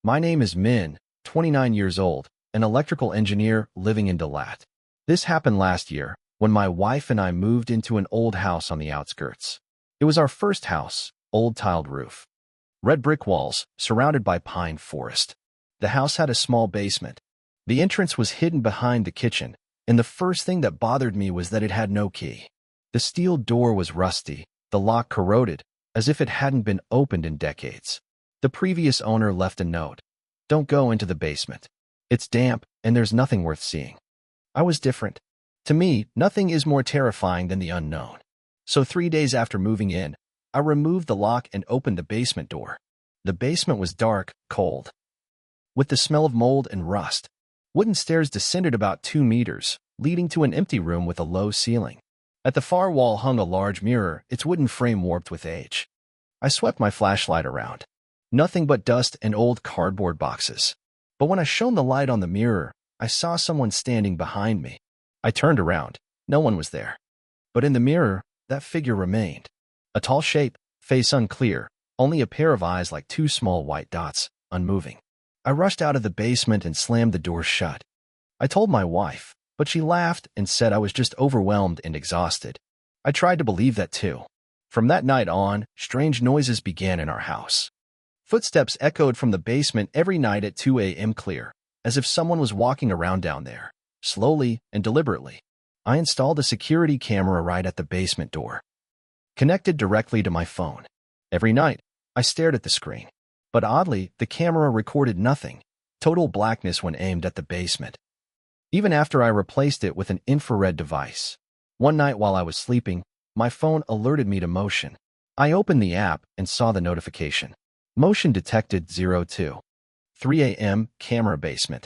My name is Min, 29 years old, an electrical engineer living in Dalat. This happened last year when my wife and I moved into an old house on the outskirts. It was our first house, old tiled roof, red brick walls, surrounded by pine forest. The house had a small basement. The entrance was hidden behind the kitchen, and the first thing that bothered me was that it had no key. The steel door was rusty, the lock corroded, as if it hadn't been opened in decades. The previous owner left a note: "Don't go into the basement. It's damp, and there's nothing worth seeing." I was different. To me, nothing is more terrifying than the unknown. So 3 days after moving in, I removed the lock and opened the basement door. The basement was dark, cold, with the smell of mold and rust. Wooden stairs descended about 2 meters, leading to an empty room with a low ceiling. At the far wall hung a large mirror, its wooden frame warped with age. I swept my flashlight around. Nothing but dust and old cardboard boxes. But when I shone the light on the mirror, I saw someone standing behind me. I turned around. No one was there. But in the mirror, that figure remained. A tall shape, face unclear, only a pair of eyes like 2 small white dots, unmoving. I rushed out of the basement and slammed the door shut. I told my wife, but she laughed and said I was just overwhelmed and exhausted. I tried to believe that too. From that night on, strange noises began in our house. Footsteps echoed from the basement every night at 2 a.m. clear, as if someone was walking around down there, slowly and deliberately. I installed a security camera right at the basement door, connected directly to my phone. Every night, I stared at the screen. But oddly, the camera recorded nothing, total blackness when aimed at the basement. Even after I replaced it with an infrared device. One night while I was sleeping, my phone alerted me to motion. I opened the app and saw the notification. Motion detected 02. 3 a.m. camera basement.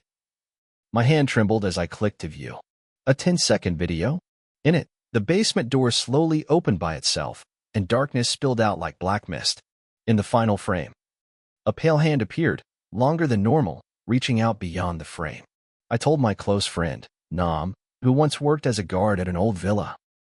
My hand trembled as I clicked to view. A 10-second video. In it, the basement door slowly opened by itself, and darkness spilled out like black mist. In the final frame, a pale hand appeared, longer than normal, reaching out beyond the frame. I told my close friend, Nam, who once worked as a guard at an old villa.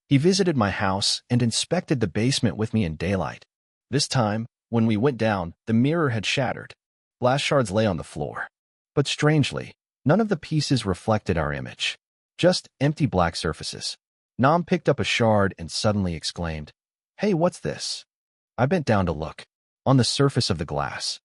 He visited my house and inspected the basement with me in daylight. This time, when we went down, the mirror had shattered. Glass shards lay on the floor. But strangely, none of the pieces reflected our image. Just empty black surfaces. Nam picked up a shard and suddenly exclaimed, "Hey, what's this?" I bent down to look. On the surface of the glass,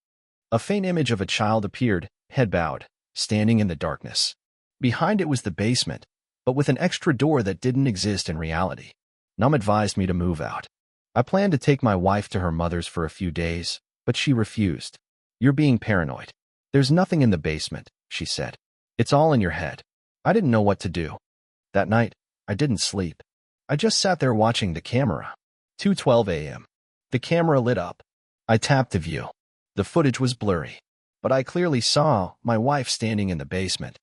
a faint image of a child appeared, head bowed, standing in the darkness. Behind it was the basement, but with an extra door that didn't exist in reality. Nam advised me to move out. I planned to take my wife to her mother's for a few days, but she refused. "You're being paranoid. There's nothing in the basement," she said. "It's all in your head." I didn't know what to do. That night, I didn't sleep. I just sat there watching the camera. 2:12 a.m. The camera lit up. I tapped to view. The footage was blurry, but I clearly saw my wife standing in the basement.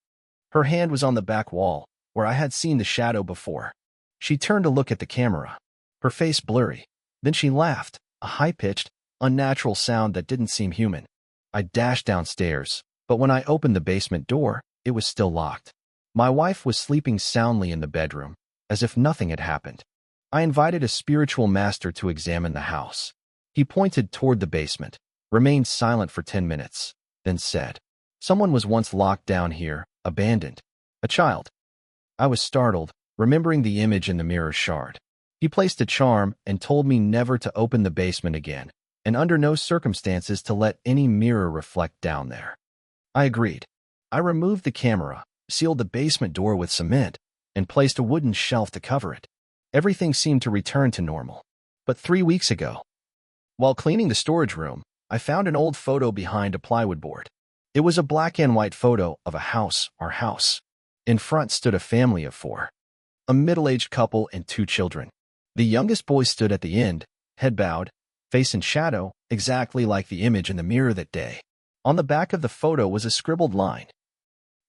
Her hand was on the back wall, where I had seen the shadow before. She turned to look at the camera, her face blurry. Then she laughed, a high-pitched, unnatural sound that didn't seem human. I dashed downstairs, but when I opened the basement door, it was still locked. My wife was sleeping soundly in the bedroom, as if nothing had happened. I invited a spiritual master to examine the house. He pointed toward the basement, remained silent for 10 minutes, then said, "Someone was once locked down here, abandoned. A child." I was startled, remembering the image in the mirror shard. He placed a charm and told me never to open the basement again, and under no circumstances to let any mirror reflect down there. I agreed. I removed the camera, sealed the basement door with cement, and placed a wooden shelf to cover it. Everything seemed to return to normal. But 3 weeks ago, while cleaning the storage room, I found an old photo behind a plywood board. It was a black and white photo of a house, our house. In front stood a family of 4. A middle-aged couple and 2 children. The youngest boy stood at the end, head bowed, face in shadow, exactly like the image in the mirror that day. On the back of the photo was a scribbled line: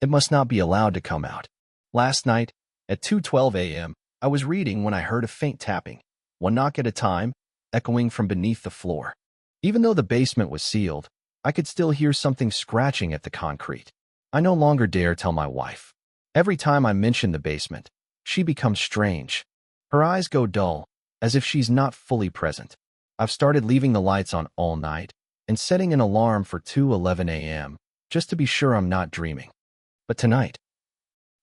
"It must not be allowed to come out." Last night, at 2:12 a.m., I was reading when I heard a faint tapping, one knock at a time, echoing from beneath the floor. Even though the basement was sealed, I could still hear something scratching at the concrete. I no longer dare tell my wife. Every time I mention the basement, she becomes strange. Her eyes go dull, as if she's not fully present. I've started leaving the lights on all night, and setting an alarm for 2:11 a.m., just to be sure I'm not dreaming. But tonight,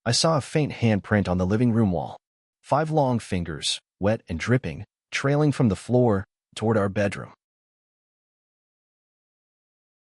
I saw a faint handprint on the living room wall. 5 long fingers, wet and dripping, trailing from the floor toward our bedroom.